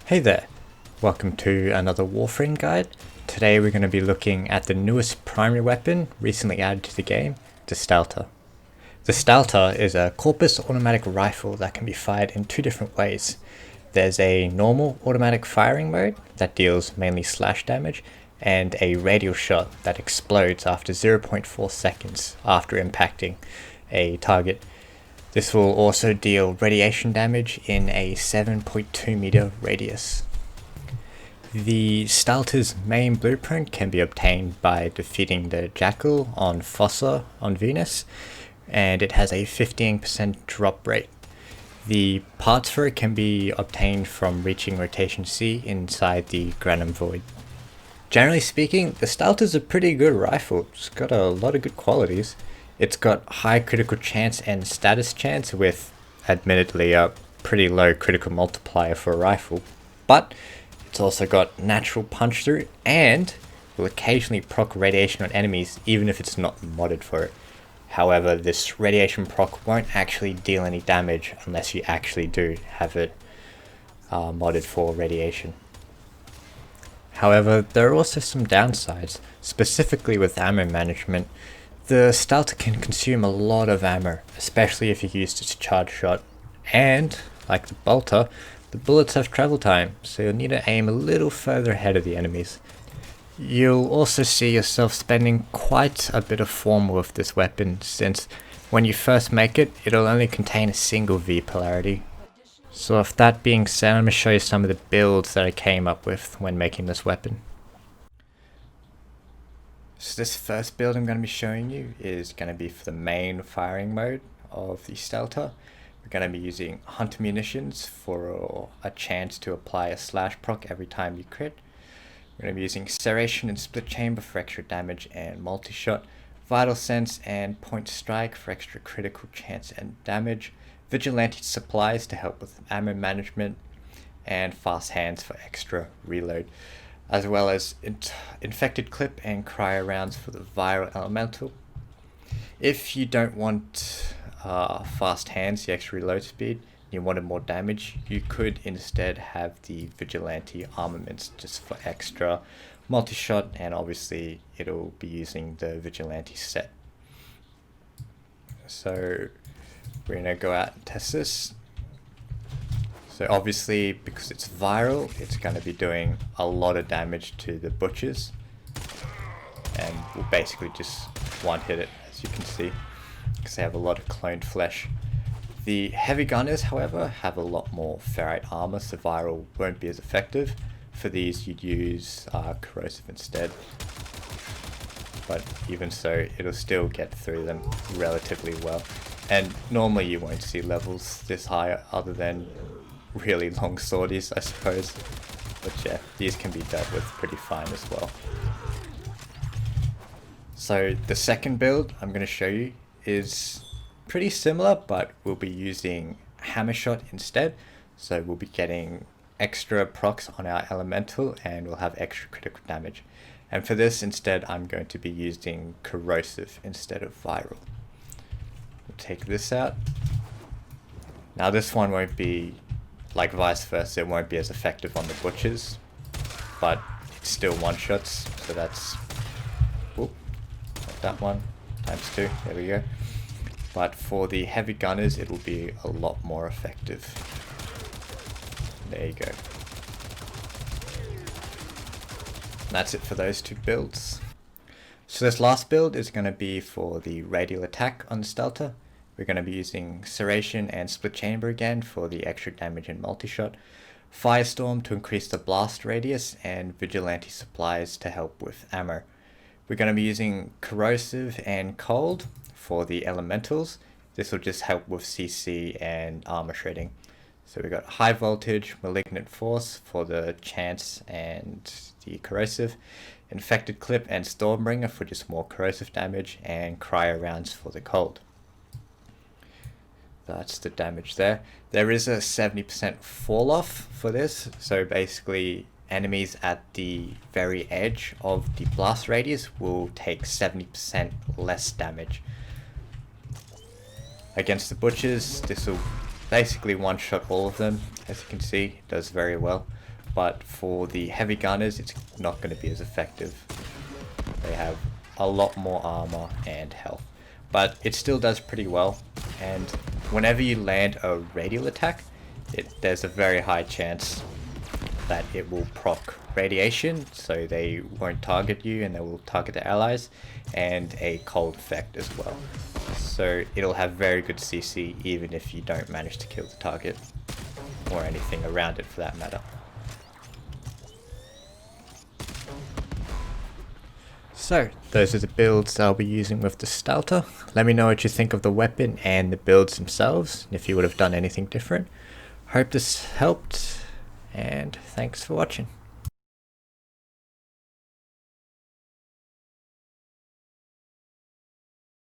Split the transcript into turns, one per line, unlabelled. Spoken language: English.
Hey there, welcome to another Warframe guide. Today we're going to be looking at the newest primary weapon recently added to the game, the Stahlta. The Stahlta is a corpus automatic rifle that can be fired in two different ways. There's a normal automatic firing mode that deals mainly slash damage, and a radial shot that explodes after 0.4 seconds after impacting a target. This will also deal radiation damage in a 7.2 meter radius. The Stahlta's main blueprint can be obtained by defeating the Jackal on Forma on Venus, and it has a 15% drop rate. The parts for it can be obtained from reaching rotation C inside the Granum Void. Generally speaking, the Stahlta is a pretty good rifle. It's got a lot of good qualities. It's got high critical chance and status chance with, admittedly, a pretty low critical multiplier for a rifle, but it's also got natural punch through and will occasionally proc radiation on enemies even if it's not modded for it. However, this radiation proc won't actually deal any damage unless you actually do have it modded for radiation. However, there are also some downsides, specifically with ammo management. The Stahlta can consume a lot of ammo, especially if you use its charge shot, and, like the bolter, the bullets have travel time, so you'll need to aim a little further ahead of the enemies. You'll also see yourself spending quite a bit of Forma with this weapon, since when you first make it, it'll only contain a single V polarity. So with that being said, I'm going to show you some of the builds that I came up with when making this weapon. So this first build I'm going to be showing you is going to be for the main firing mode of the Stahlta. We're going to be using hunter munitions for a chance to apply a slash proc every time you crit. We're going to be using serration and split chamber for extra damage and multi-shot, vital sense and point strike for extra critical chance and damage, vigilante supplies to help with ammo management, and fast hands for extra reload, as well as infected clip and cryo rounds for the viral elemental. If you don't want fast hands, the extra reload speed, you wanted more damage, you could instead have the vigilante armaments just for extra multi-shot, and obviously it'll be using the vigilante set. So we're going to go out and test this. So obviously, because it's viral, it's going to be doing a lot of damage to the butchers, and we'll basically just one-hit it, as you can see, because they have a lot of cloned flesh. The heavy gunners, however, have a lot more ferrite armor, so viral won't be as effective. For these, you'd use corrosive instead, but even so, it'll still get through them relatively well. And normally you won't see levels this high other than really long sorties, I suppose. But yeah, these can be dealt with pretty fine as well. So the second build I'm going to show you is pretty similar, but we'll be using hammer shot instead. So we'll be getting extra procs on our elemental and we'll have extra critical damage. And for this instead, I'm going to be using corrosive instead of viral. We'll take this out. Now this one won't be, like vice versa, it won't be as effective on the butchers, but it's still one-shots, so that's, whoop, not that one, times 2, there we go. But for the heavy gunners, it'll be a lot more effective. There you go. And that's it for those two builds. So this last build is going to be for the radial attack on the Stahlta. We're going to be using serration and split chamber again for the extra damage and multi-shot, firestorm to increase the blast radius, and vigilante supplies to help with ammo. We're going to be using corrosive and cold for the elementals. This will just help with CC and armor shredding. So we've got high voltage, malignant force for the chance and the corrosive, infected clip and stormbringer for just more corrosive damage, and cryo rounds for the cold. That's the damage there. There is a 70% fall off for this, so basically enemies at the very edge of the blast radius will take 70% less damage. Against the butchers, this will basically one-shot all of them. As you can see, it does very well. but for the heavy gunners it's not going to be as effective. They have a lot more armor and health, but it still does pretty well, and whenever you land a radial attack, there's a very high chance that it will proc radiation, so they won't target you and they will target the allies, and a cold effect as well. So it'll have very good CC even if you don't manage to kill the target, or anything around it for that matter. So those are the builds I'll be using with the Stahlta. Let me know what you think of the weapon and the builds themselves, if you would have done anything different. Hope this helped, and thanks for watching.